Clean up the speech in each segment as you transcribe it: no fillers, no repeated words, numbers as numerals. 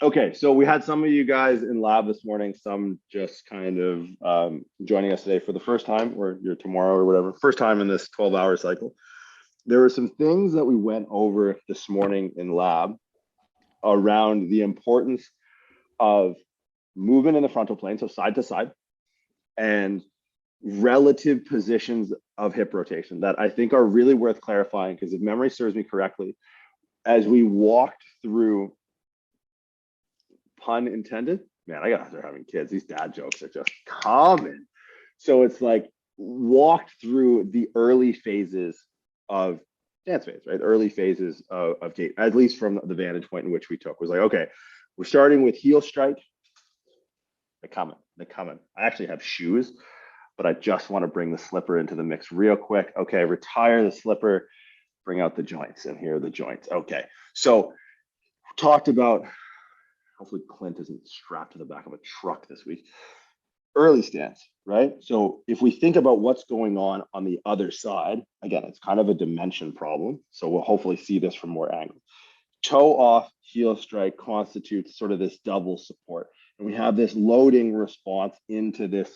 Okay, so we had some of you guys in lab this morning, some just kind of joining us today for the first time, or you're tomorrow or whatever, first time in this 12-hour cycle. There were some things that we went over this morning in lab around the importance of movement in the frontal plane, so side to side, and relative positions of hip rotation that I think are really worth clarifying because if memory serves me correctly, as we walked through, pun intended, man, I gotta start having kids. These dad jokes are just common. So it's like walked through the early phases of dance phase, right? Early phases of gait, at least from the vantage point in which we took, was like, okay, we're starting with heel strike. They're coming. I actually have shoes, but I just want to bring the slipper into the mix real quick. Okay, retire the slipper, bring out the joints, and here are the joints. Okay, so talked about, hopefully Clint isn't strapped to the back of a truck this week. Early stance, right? So if we think about what's going on the other side, again, it's kind of a dimension problem. So we'll hopefully see this from more angles. Toe off, heel strike constitutes sort of this double support. And we have this loading response into this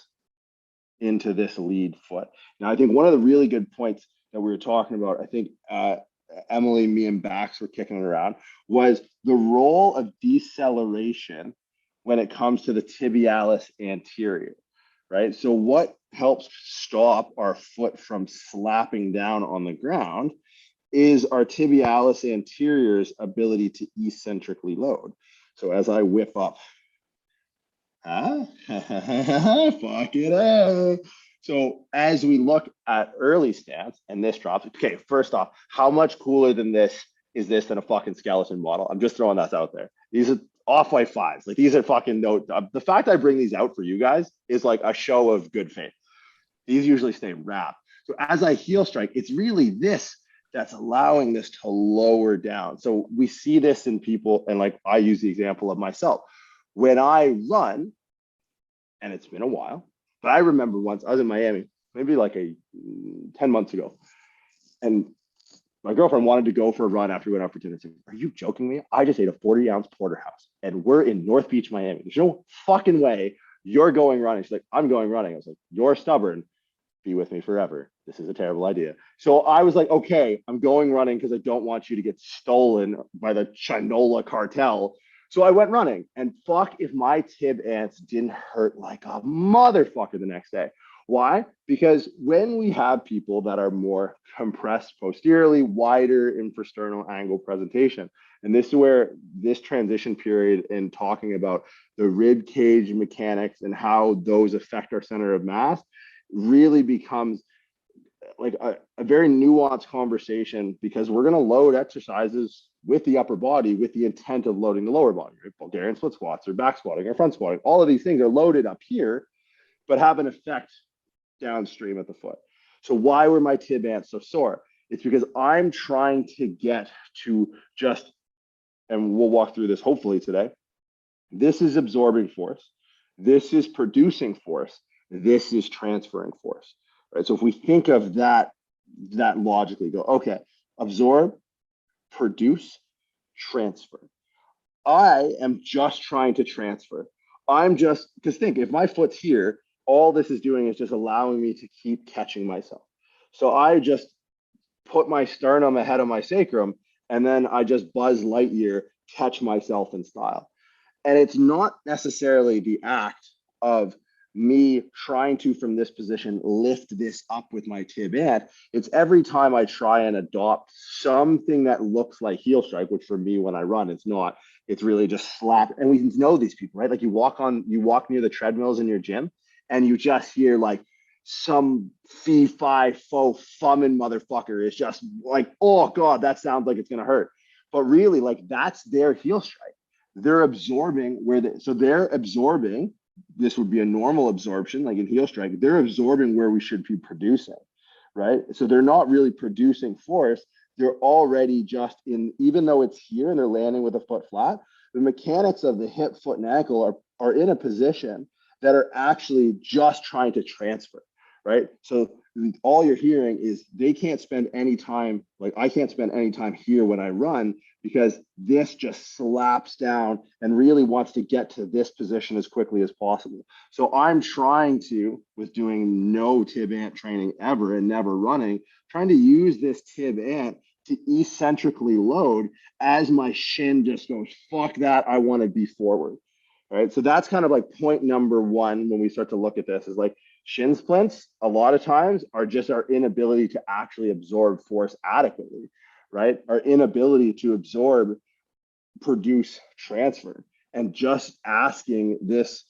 lead foot. Now, I think one of the really good points that we were talking about, I think Emily, me, and Bax were kicking it around, was the role of deceleration when it comes to the tibialis anterior, right? So what helps stop our foot from slapping down on the ground is our tibialis anterior's ability to eccentrically load. So as I whip up, fuck it up. So as we look at early stance, and this drops, okay, first off, how much cooler than this is this than a fucking skeleton model? I'm just throwing that out there. These are off-white fives. Like these are fucking no, the fact I bring these out for you guys is like a show of good faith. These usually stay wrapped. So as I heel strike, it's really this that's allowing this to lower down. So we see this in people, and like I use the example of myself. When I run, and it's been a while, but I remember once I was in Miami, maybe like 10 months ago, and my girlfriend wanted to go for a run after we went out for dinner. Said, are you joking me? I just ate a 40-ounce porterhouse, and we're in North Beach, Miami. There's no fucking way you're going running. She's like, I'm going running. I was like, you're stubborn. Be with me forever. This is a terrible idea. So I was like, okay, I'm going running because I don't want you to get stolen by the Chinola cartel. So I went running, and fuck if my tib ants didn't hurt like a motherfucker the next day. Why? Because when we have people that are more compressed posteriorly, wider infrasternal angle presentation, and this is where this transition period in talking about the rib cage mechanics and how those affect our center of mass really becomes like a very nuanced conversation, because we're going to load exercises with the upper body with the intent of loading the lower body, right? Bulgarian split squats or back squatting or front squatting. All of these things are loaded up here, but have an effect downstream at the foot. So why were my tib ants so sore? It's because I'm trying to get to just, and we'll walk through this hopefully today. This is absorbing force. This is producing force. This is transferring force, right? So if we think of that logically, go, okay, absorb, produce, transfer. I am just trying to transfer. I'm just, because think, if my foot's here, all this is doing is just allowing me to keep catching myself. So I just put my sternum ahead of my sacrum, and then I just Buzz Lightyear catch myself in style. And it's not necessarily the act of me trying to, from this position, lift this up with my tib ant. It's every time I try and adopt something that looks like heel strike, which for me, when I run, it's not. It's really just slap. And we know these people, right? Like you walk near the treadmills in your gym, and you just hear like some fee fi fo fumming motherfucker is just like, oh God, that sounds like it's gonna hurt. But really, like that's their heel strike. They're absorbing so they're absorbing. This would be a normal absorption, like in heel strike. They're absorbing where we should be producing, right? So they're not really producing force. They're already just in, even though it's here and they're landing with a foot flat, the mechanics of the hip, foot, and ankle are in a position that are actually just trying to transfer, right? So all you're hearing is they can't spend any time, like I can't spend any time here when I run, because this just slaps down and really wants to get to this position as quickly as possible. So I'm trying to, with doing no tib ant training ever and never running, trying to use this tib ant to eccentrically load as my shin just goes, fuck that, I want to be forward. All right, so that's kind of like point number one when we start to look at this, is like shin splints a lot of times are just our inability to actually absorb force adequately, right? Our inability to absorb, produce, transfer, and just asking this,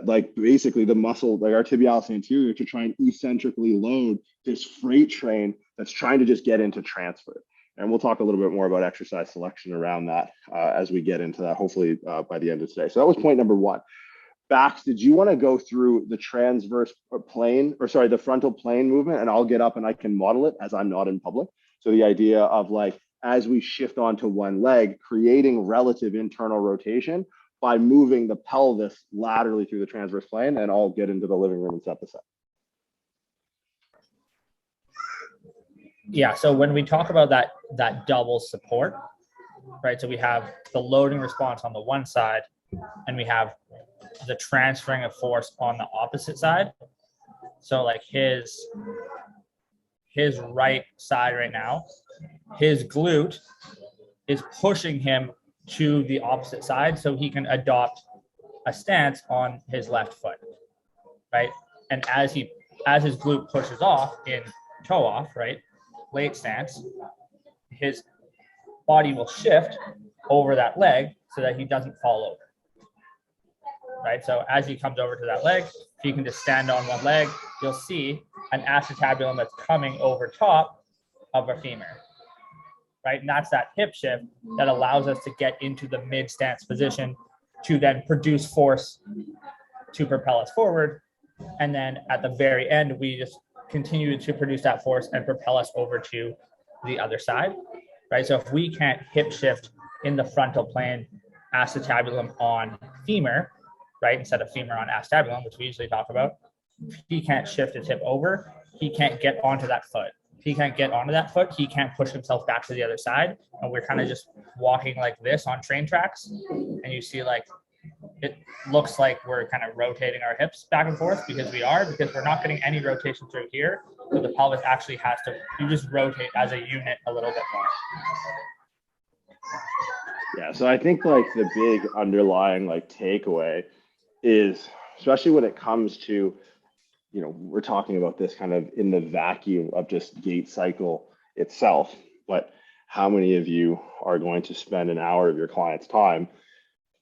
like basically the muscle, like our tibialis anterior, to try and eccentrically load this freight train that's trying to just get into transfer. And we'll talk a little bit more about exercise selection around that as we get into that, hopefully by the end of today. So that was point number one. Bax, did you want to go through the transverse plane, or sorry, the frontal plane movement, and I'll get up and I can model it as I'm not in public. So the idea of like, as we shift onto one leg, creating relative internal rotation by moving the pelvis laterally through the transverse plane, and I'll get into the living room and set this up. Yeah, so when we talk about that double support, right? So we have the loading response on the one side, and we have the transferring of force on the opposite side. So like his right side right now, his glute is pushing him to the opposite side so he can adopt a stance on his left foot, right? And as his glute pushes off in toe off, right, late stance, his body will shift over that leg so that he doesn't fall over, right? So as he comes over to that leg, if he can just stand on one leg, you'll see an acetabulum that's coming over top of a femur, right? And that's that hip shift that allows us to get into the mid stance position to then produce force to propel us forward. And then at the very end, we just continue to produce that force and propel us over to the other side, right? So if we can't hip shift in the frontal plane, acetabulum on femur, right, instead of femur on acetabulum, which we usually talk about, if he can't shift his hip over, he can't get onto that foot. If he can't get onto that foot, he can't push himself back to the other side. And we're kind of just walking like this on train tracks. And you see like, it looks like we're kind of rotating our hips back and forth because we're not getting any rotation through here. So the pelvis actually has to, you just rotate as a unit a little bit more. Yeah, so I think like the big underlying like takeaway is, especially when it comes to, you know, we're talking about this kind of in the vacuum of just gait cycle itself, but how many of you are going to spend an hour of your client's time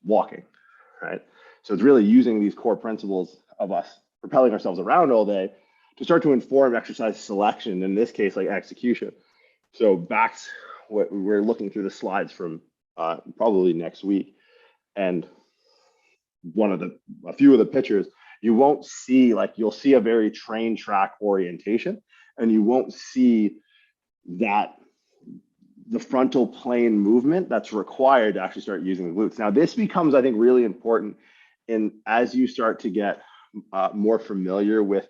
walking, right? So it's really using these core principles of us propelling ourselves around all day to start to inform exercise selection, in this case, like execution. So back, we're looking through the slides from probably next week, and a few of the pictures, you won't see, like you'll see a very train track orientation, and you won't see that the frontal plane movement that's required to actually start using the glutes. Now, this becomes, I think, really important as you start to get more familiar with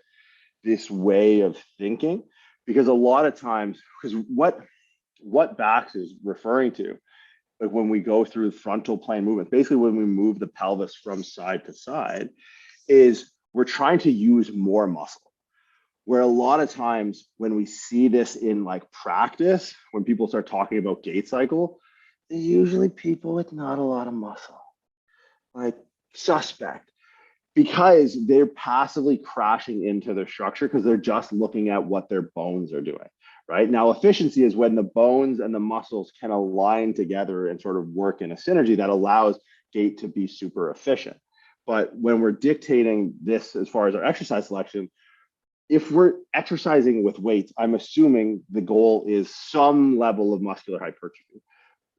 this way of thinking, because a lot of times, because what Bax is referring to, like when we go through frontal plane movement, basically when we move the pelvis from side to side, is we're trying to use more muscle. Where a lot of times when we see this in like practice, when people start talking about gait cycle, they're usually people with not a lot of muscle, like suspect, because they're passively crashing into their structure because they're just looking at what their bones are doing, right? Now, efficiency is when the bones and the muscles can align together and sort of work in a synergy that allows gait to be super efficient. But when we're dictating this as far as our exercise selection, if we're exercising with weights, I'm assuming the goal is some level of muscular hypertrophy.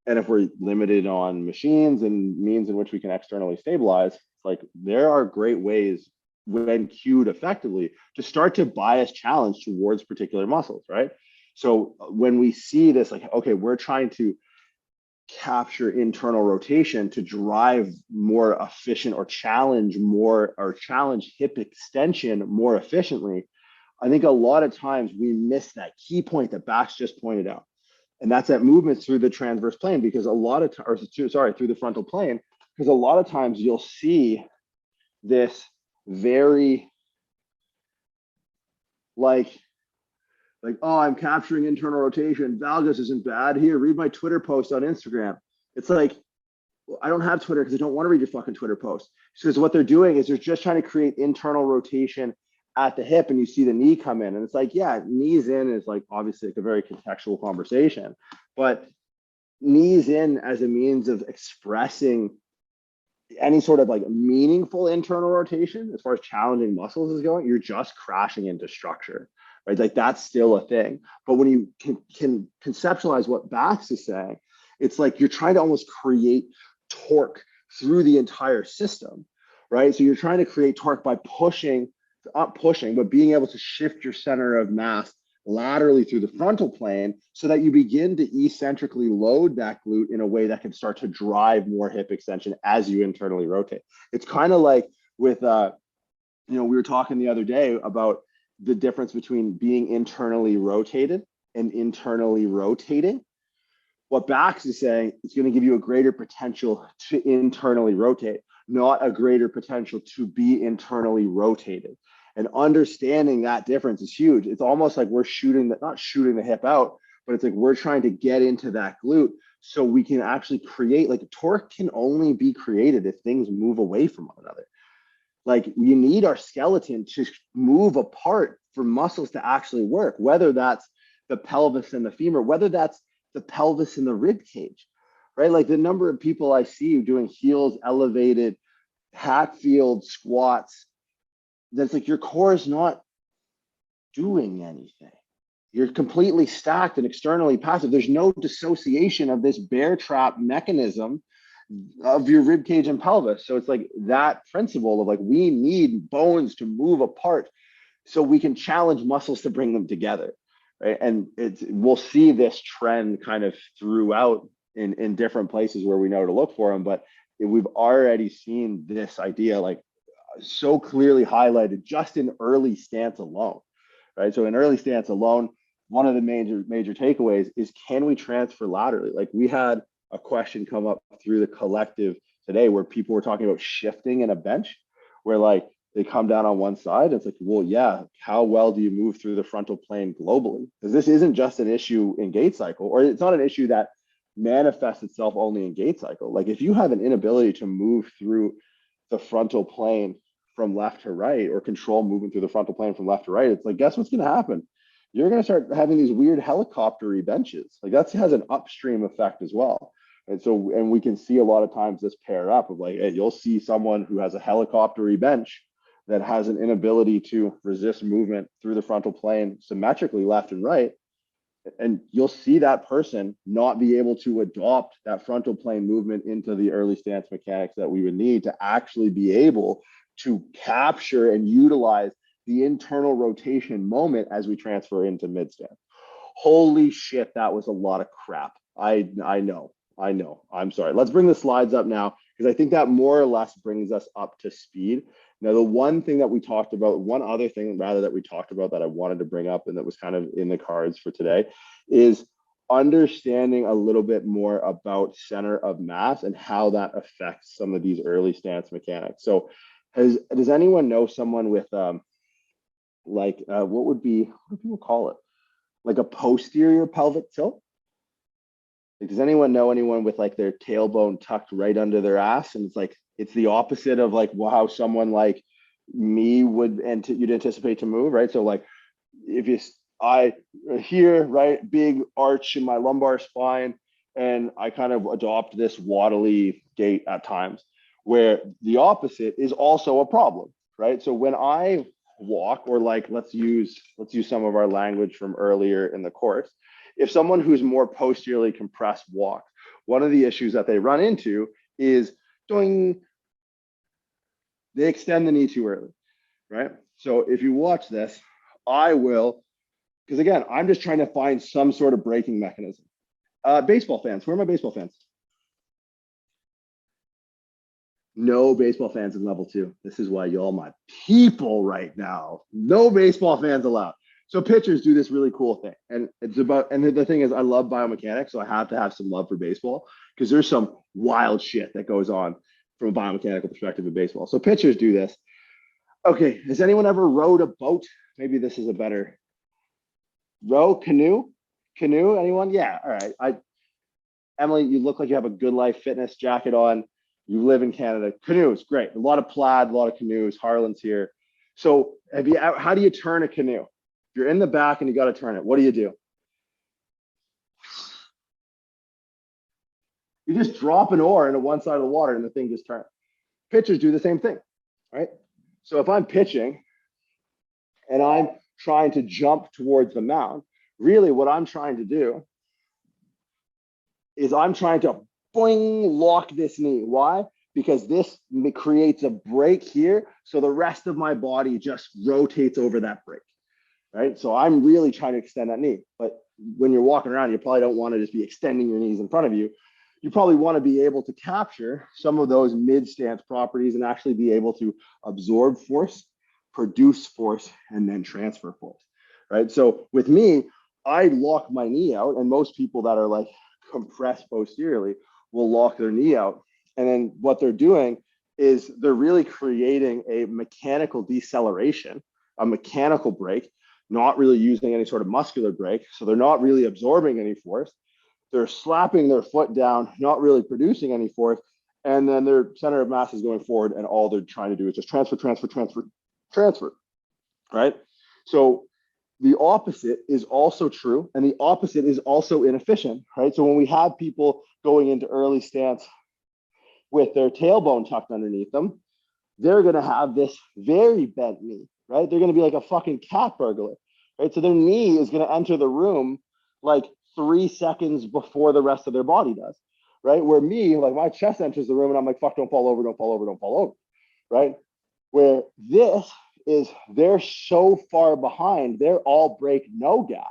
And if we're limited on machines and means in which we can externally stabilize, like there are great ways when cued effectively to start to bias challenge towards particular muscles, right? So when we see this, like, okay, we're trying to capture internal rotation to drive more efficient or challenge hip extension more efficiently, I think a lot of times we miss that key point that Bax just pointed out. And that's that movement through the transverse plane, because a lot of through the frontal plane, because a lot of times you'll see this very like, oh, I'm capturing internal rotation. Valgus isn't bad. Here, read my Twitter post on Instagram. It's like, well, I don't have Twitter because I don't want to read your fucking Twitter post. Because what they're doing is they're just trying to create internal rotation at the hip, and you see the knee come in. And it's like, yeah, knees in is like obviously like a very contextual conversation, but knees in as a means of expressing any sort of like meaningful internal rotation as far as challenging muscles is going, you're just crashing into structure, right? Like that's still a thing. But when you can conceptualize what Bax is saying, it's like you're trying to almost create torque through the entire system, right? So you're trying to create torque by pushing, not pushing, but being able to shift your center of mass laterally through the frontal plane so that you begin to eccentrically load that glute in a way that can start to drive more hip extension as you internally rotate. It's kind of like with, we were talking the other day about the difference between being internally rotated and internally rotating. What Bax is saying, it's going to give you a greater potential to internally rotate, not a greater potential to be internally rotated. And understanding that difference is huge. It's almost like we're not shooting the hip out, but it's like we're trying to get into that glute so we can actually create, like torque can only be created if things move away from one another. Like we need our skeleton to move apart for muscles to actually work, whether that's the pelvis and the femur, whether that's the pelvis and the rib cage, right? Like the number of people I see doing heels elevated, Hatfield squats, that's like your core is not doing anything. You're completely stacked and externally passive. There's no dissociation of this bear trap mechanism of your rib cage and pelvis. So it's like that principle of like, we need bones to move apart so we can challenge muscles to bring them together, right? And we'll see this trend kind of throughout in different places where we know to look for them. But we've already seen this idea like so clearly highlighted just in early stance alone, right? So in early stance alone, one of the major takeaways is, can we transfer laterally? Like we had a question come up through the collective today where people were talking about shifting in a bench, where like they come down on one side. It's like, well, yeah, how well do you move through the frontal plane globally? Because this isn't just an issue in gait cycle, or it's not an issue that manifests itself only in gait cycle. Like if you have an inability to move through the frontal plane from left to right, or control movement through the frontal plane from left to right, it's like, guess what's going to happen? You're going to start having these weird helicopter-y benches. Like that has an upstream effect as well. And so, and we can see a lot of times this pair up of like, hey, you'll see someone who has a helicopter-y bench that has an inability to resist movement through the frontal plane symmetrically left and right. And you'll see that person not be able to adopt that frontal plane movement into the early stance mechanics that we would need to actually be able to capture and utilize the internal rotation moment as we transfer into mid stance. Holy shit, that was a lot of crap. I know. I'm sorry. Let's bring the slides up now, because I think that more or less brings us up to speed. Now, the one thing that we talked about, one other thing rather that we talked about that I wanted to bring up and that was kind of in the cards for today, is understanding a little bit more about center of mass and how that affects some of these early stance mechanics. So does anyone know someone with what do people call it? Like a posterior pelvic tilt? Like, does anyone know anyone with like their tailbone tucked right under their ass? And it's like, it's the opposite of like how someone like me would, and you'd anticipate to move, right? So like if I here, right, big arch in my lumbar spine, and I kind of adopt this waddly gait at times, where the opposite is also a problem, right? So when I walk, or like let's use some of our language from earlier in the course, if someone who's more posteriorly compressed walks, one of the issues that they run into is they extend the knee too early, right? So if you watch this, I will, because again, I'm just trying to find some sort of braking mechanism. Baseball fans, where are my baseball fans? No baseball fans in level 2. This is why y'all my people right now. No baseball fans allowed. So pitchers do this really cool thing. And it's about, and the thing is, I love biomechanics, so I have to have some love for baseball because there's some wild shit that goes on from a biomechanical perspective in baseball. So pitchers do this. Okay, has anyone ever rowed a boat? Maybe this is a better canoe? Canoe, anyone? Yeah, all right. Emily, you look like you have a Good Life Fitness jacket on. You live in Canada. Canoes, great. A lot of plaid, a lot of canoes. Harlan's here. So how do you turn a canoe? If you're in the back and you got to turn it, what do? You just drop an oar into one side of the water and the thing just turns. Pitchers do the same thing, right? So if I'm pitching and I'm trying to jump towards the mound, really what I'm trying to do is I'm trying to boing, lock this knee. Why? Because this creates a break here. So the rest of my body just rotates over that break, right? So I'm really trying to extend that knee. But when you're walking around, you probably don't want to just be extending your knees in front of you. You probably want to be able to capture some of those mid-stance properties and actually be able to absorb force, produce force, and then transfer force, right? So with me, I lock my knee out, and most people that are like compressed posteriorly will lock their knee out. And then what they're doing is they're really creating a mechanical deceleration, a mechanical break, not really using any sort of muscular break. So they're not really absorbing any force. They're slapping their foot down, not really producing any force. And then their center of mass is going forward, and all they're trying to do is just transfer, right? So the opposite is also true, and the opposite is also inefficient, right? So when we have people going into early stance with their tailbone tucked underneath them, they're going to have this very bent knee, right? They're going to be like a fucking cat burglar, right? So their knee is going to enter the room like 3 seconds before the rest of their body does, right? Where me, like my chest enters the room and I'm like, fuck, don't fall over, right? Where this is, they're so far behind, they're all brake, no gas.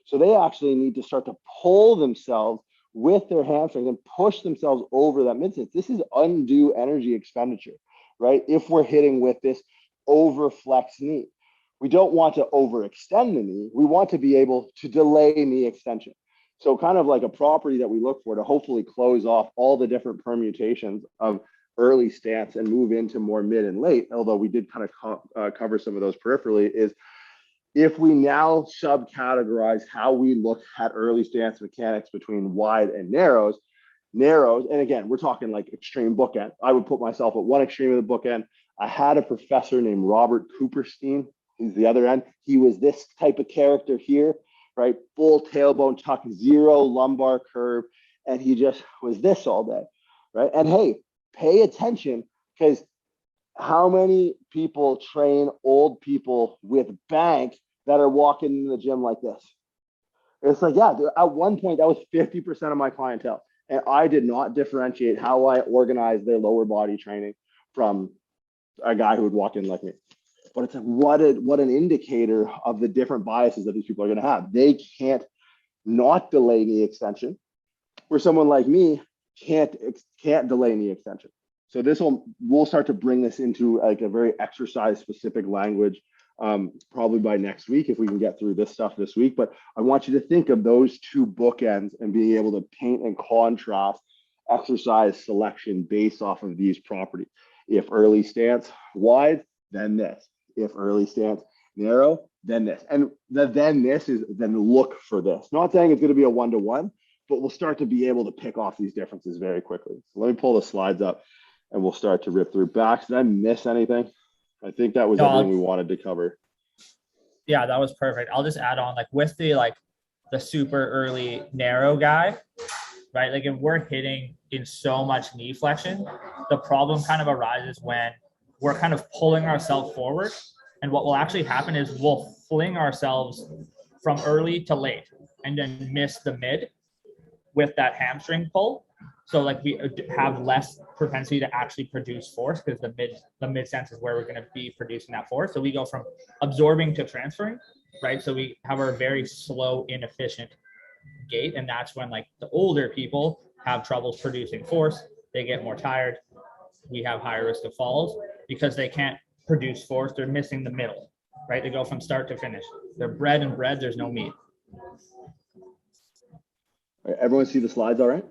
So they actually need to start to pull themselves with their hamstrings and push themselves over that midstance. This is undue energy expenditure, right? If we're hitting with this overflex knee, we don't want to overextend the knee. We want to be able to delay knee extension. So kind of like a property that we look for to hopefully close off all the different permutations of early stance and move into more mid and late, although we did kind of cover some of those peripherally, is if we now subcategorize how we look at early stance mechanics between wide and narrows, and again, we're talking like extreme bookend. I would put myself at one extreme of the bookend. I had a professor named Robert Cooperstein. He's the other end. He was this type of character here, right? Full tailbone tuck, zero lumbar curve. And he just was this all day, right? And hey, pay attention, because how many people train old people with bank that are walking in the gym like this? It's like, yeah, at one point that was 50% of my clientele. And I did not differentiate how I organized their lower body training from a guy who would walk in like me. But it's like, what an indicator of the different biases that these people are going to have. They can't not delay knee extension, where someone like me can't delay knee extension. So we'll start to bring this into like a very exercise specific language, probably by next week if we can get through this stuff this week. But I want you to think of those two bookends and being able to paint and contrast exercise selection based off of these properties. If early stance wide, then this. If early stance narrow, then this. And then this is then look for this. Not saying it's going to be a 1-to-1, but we'll start to be able to pick off these differences very quickly. So let me pull the slides up and we'll start to rip through. Bax, did I miss anything? I think that was everything we wanted to cover. Yeah, that was perfect. I'll just add on, like with the super early narrow guy, right? Like if we're hitting in so much knee flexion, the problem kind of arises when we're kind of pulling ourselves forward. And what will actually happen is we'll fling ourselves from early to late and then miss the mid with that hamstring pull. So like we have less propensity to actually produce force, because the mid sense is where we're going to be producing that force. So we go from absorbing to transferring, right? So we have our very slow, inefficient gait. And that's when like the older people have troubles producing force. They get more tired. we have higher risk of falls because they can't produce force. They're missing the middle, right? They go from start to finish. They're bred and bred. There's no meat. All right, everyone see the slides all right?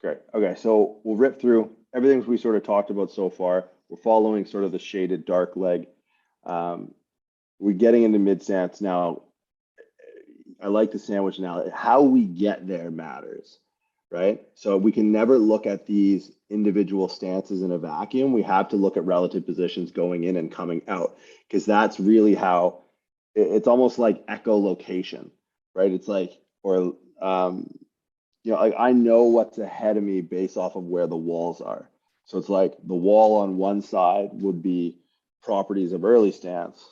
Great. Okay, so we'll rip through everything we sort of talked about so far. We're following sort of the shaded dark leg. We're getting into mid stance now. I like the sandwich now. How we get there matters, right? So we can never look at these individual stances in a vacuum. We have to look at relative positions going in and coming out, because that's really how it's almost like echolocation, right? It's like, or you know, like I know what's ahead of me based off of where the walls are. So it's like the wall on one side would be properties of early stance.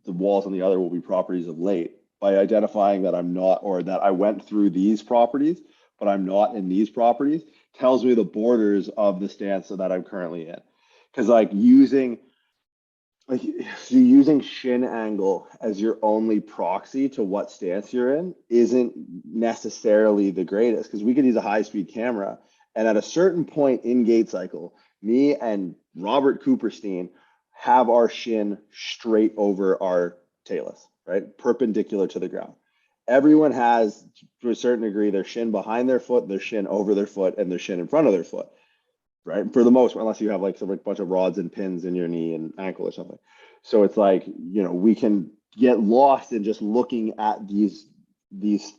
The walls on the other will be properties of late. By identifying that I'm not, or that I went through these properties, but I'm not in these properties, tells me the borders of the stance that I'm currently in. Because like using shin angle as your only proxy to what stance you're in isn't necessarily the greatest, because we could use a high-speed camera, and at a certain point in gait cycle, me and Robert Cooperstein have our shin straight over our talus, right? Perpendicular to the ground. Everyone has, to a certain degree, their shin behind their foot, their shin over their foot, and their shin in front of their foot, right? For the most part, unless you have like a bunch of rods and pins in your knee and ankle or something. So it's like, you know, we can get lost in just looking at these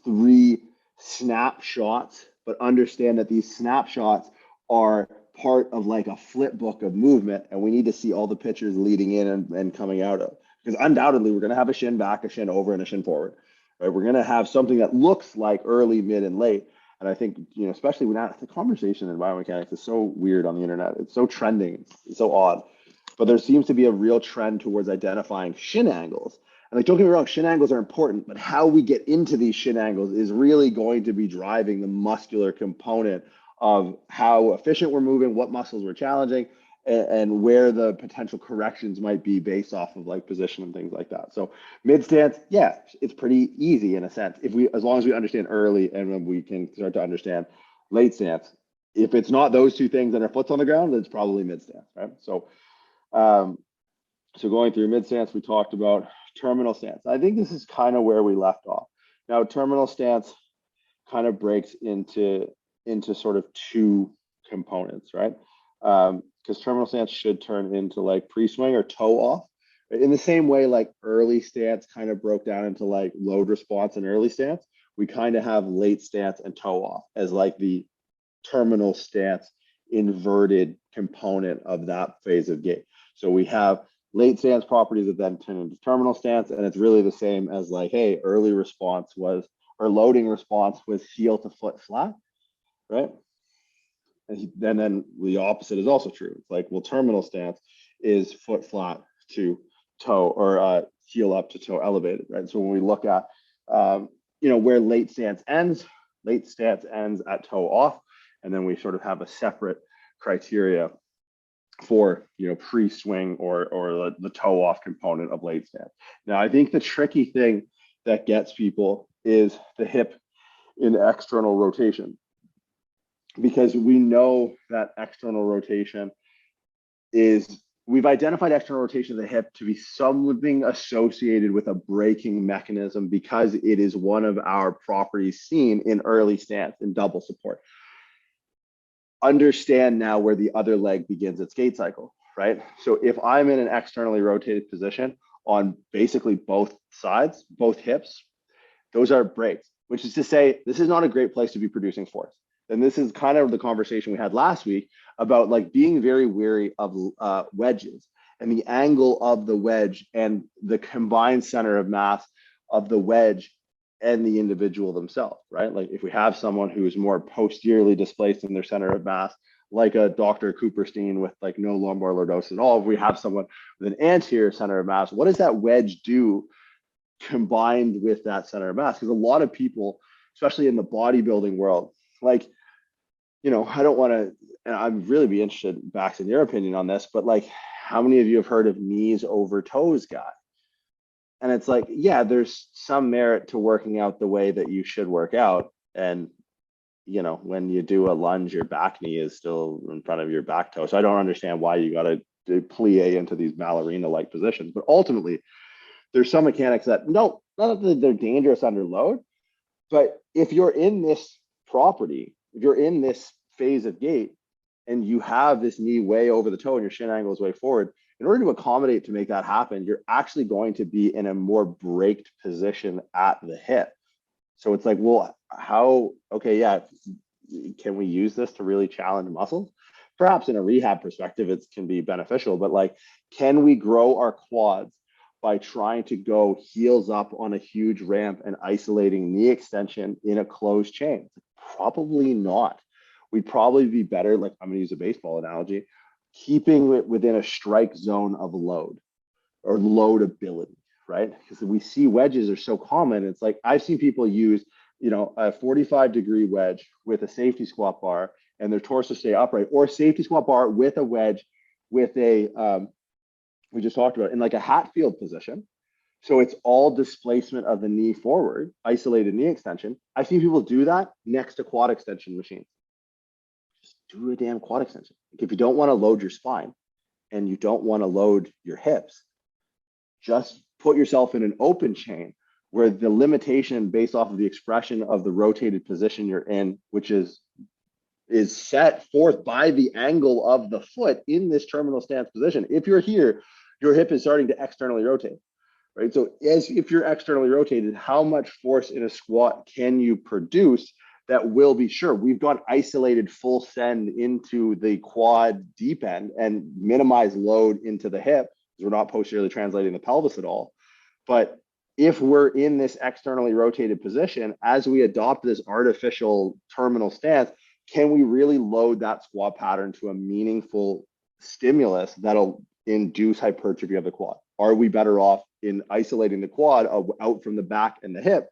three snapshots, but understand that these snapshots are part of like a flip book of movement, and we need to see all the pictures leading in and coming out of. Because undoubtedly, we're going to have a shin back, a shin over, and a shin forward, right? We're going to have something that looks like early, mid, and late. And I think, you know, especially when the conversation in biomechanics is so weird on the internet. It's so trending, it's so odd. But there seems to be a real trend towards identifying shin angles. And like, don't get me wrong, shin angles are important, but how we get into these shin angles is really going to be driving the muscular component of how efficient we're moving, what muscles we're challenging, and where the potential corrections might be based off of like position and things like that. So mid stance, yeah, it's pretty easy in a sense, as long as we understand early, and when we can start to understand late stance. If it's not those two things and our foot's on the ground, then it's probably mid stance, right? So going through mid stance, we talked about terminal stance. I think this is kind of where we left off. Now, terminal stance kind of breaks into sort of two components, right? Because terminal stance should turn into like pre-swing or toe off. In the same way, like early stance kind of broke down into like load response and early stance, we kind of have late stance and toe off as like the terminal stance inverted component of that phase of gait. So we have late stance properties that then turn into terminal stance, and it's really the same as like, hey, early response was, or loading response was heel to foot flat, right? And then the opposite is also true. It's like, well, terminal stance is foot flat to toe, or heel up to toe elevated, right? So when we look at, you know, where late stance ends at toe off, and then we sort of have a separate criteria for, you know, pre-swing or the toe off component of late stance. Now, I think the tricky thing that gets people is the hip in external rotation, because we know that external rotation is, we've identified external rotation of the hip to be something associated with a braking mechanism, because it is one of our properties seen in early stance in double support. Understand now where the other leg begins its gait cycle, right? So if I'm in an externally rotated position on basically both sides, both hips, those are brakes, which is to say, this is not a great place to be producing force. And this is kind of the conversation we had last week about like being very wary of wedges and the angle of the wedge and the combined center of mass of the wedge and the individual themselves, right? Like if we have someone who is more posteriorly displaced in their center of mass, like a Dr. Cooperstein with like no lumbar lordosis at all, if we have someone with an anterior center of mass, what does that wedge do combined with that center of mass? Because a lot of people, especially in the bodybuilding world, like, you know, I don't want to, and I'd really be interested, Bax, in your opinion on this, but like, how many of you have heard of knees over toes guy? And it's like, yeah, there's some merit to working out the way that you should work out. And, you know, when you do a lunge, your back knee is still in front of your back toe. So I don't understand why you got to plie into these ballerina-like positions. But ultimately, there's some mechanics that no, not that they're dangerous under load, but if you're in this property, if you're in this phase of gait and you have this knee way over the toe and your shin angle is way forward, in order to accommodate to make that happen, you're actually going to be in a more braked position at the hip. So it's like, well, how, okay, yeah, can we use this to really challenge muscles? Perhaps in a rehab perspective, it can be beneficial, but like, can we grow our quads by trying to go heels up on a huge ramp and isolating knee extension in a closed chain? Probably not. We'd probably be better, like I'm gonna use a baseball analogy, keeping it within a strike zone of load or load ability, right? Because we see wedges are so common. It's like I've seen people use, you know, a 45-degree wedge with a safety squat bar and their torso stay upright, or a safety squat bar with a wedge with a, we just talked about, in like a Hatfield position. So it's all displacement of the knee forward, isolated knee extension. I've seen people do that next to quad extension machines. Just do a damn quad extension. Like if you don't want to load your spine and you don't want to load your hips, just put yourself in an open chain where the limitation based off of the expression of the rotated position you're in, which is set forth by the angle of the foot in this terminal stance position. If you're here, your hip is starting to externally rotate, right? So as if you're externally rotated, how much force in a squat can you produce that will be sure? We've got isolated full send into the quad deep end and minimize load into the hip, because we're not posteriorly translating the pelvis at all. But if we're in this externally rotated position, as we adopt this artificial terminal stance, can we really load that squat pattern to a meaningful stimulus that'll induce hypertrophy of the quad? Are we better off in isolating the quad out from the back and the hip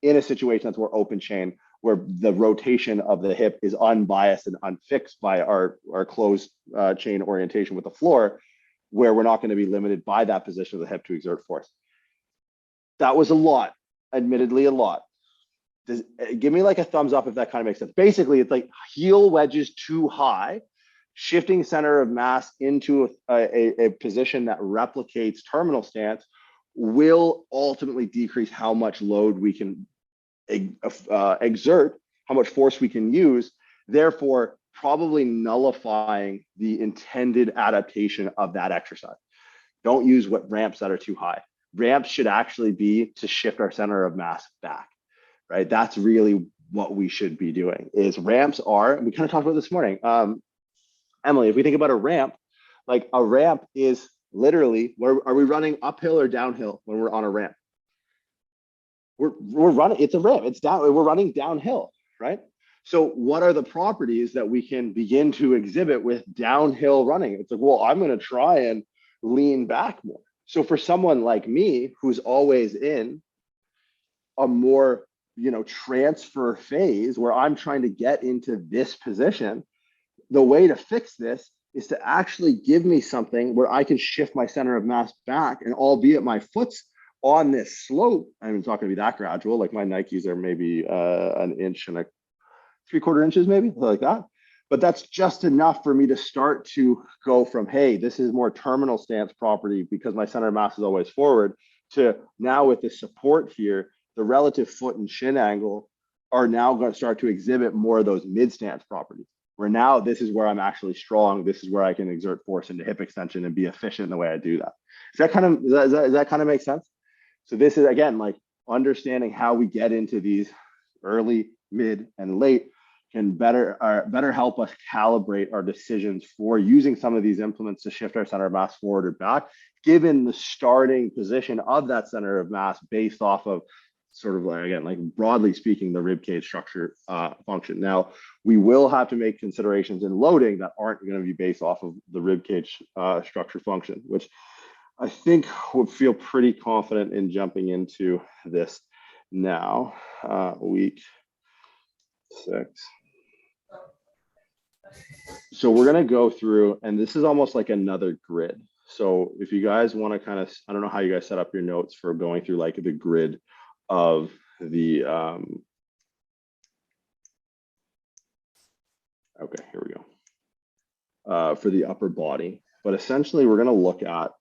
in a situation that's more open chain, where the rotation of the hip is unbiased and unfixed by our closed chain orientation with the floor, where we're not going to be limited by that position of the hip to exert force? That was a lot, admittedly a lot. Give me like a thumbs up if that kind of makes sense. Basically, it's like heel wedges too high, shifting center of mass into a position that replicates terminal stance will ultimately decrease how much load we can exert, how much force we can use, therefore probably nullifying the intended adaptation of that exercise. Don't use ramps that are too high. Ramps should actually be to shift our center of mass back. Right, that's really what we should be doing. Is ramps are, we kind of talked about this morning. Emily, if we think about a ramp, like a ramp is literally, are we running uphill or downhill when we're on a ramp? We're running, it's a ramp, it's down, we're running downhill, right? So what are the properties that we can begin to exhibit with downhill running? It's like, well, I'm going to try and lean back more. So for someone like me, who's always in a more, you know, transfer phase where I'm trying to get into this position, the way to fix this is to actually give me something where I can shift my center of mass back, and albeit my foot's on this slope, I'm not going to be that gradual. Like my Nikes are maybe an inch and a 3/4 inches, maybe like that. But that's just enough for me to start to go from, hey, this is more terminal stance property because my center of mass is always forward, to now with the support here, the relative foot and shin angle are now going to start to exhibit more of those mid stance properties, where now this is where I'm actually strong. This is where I can exert force into hip extension and be efficient in the way I do that. Does that kind of make sense? So this is, again, like understanding how we get into these early, mid, and late can better help us calibrate our decisions for using some of these implements to shift our center of mass forward or back, given the starting position of that center of mass based off of sort of like, again, like broadly speaking, the rib cage structure function. Now, we will have to make considerations in loading that aren't going to be based off of the rib cage structure function, which I think would feel pretty confident in jumping into this now. Week 6. So we're going to go through, and this is almost like another grid. So if you guys want to kind of, I don't know how you guys set up your notes for going through like the grid of the Okay, here we go. For the upper body, but essentially we're going to look at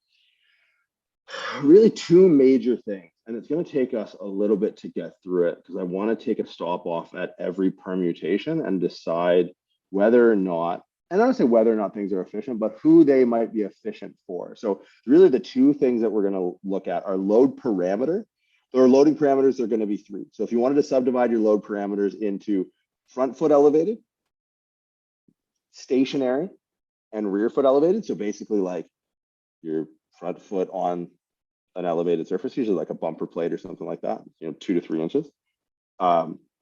really two major things, and it's going to take us a little bit to get through it because I want to take a stop off at every permutation and decide whether or not, and I don't say whether or not things are efficient, but who they might be efficient for. So really the two things that we're going to look at are load parameter. Or loading parameters are going to be three. So if you wanted to subdivide your load parameters into front foot elevated, stationary, and rear foot elevated, so basically like your front foot on an elevated surface, usually like a bumper plate or something like that, 2 to 3 inches.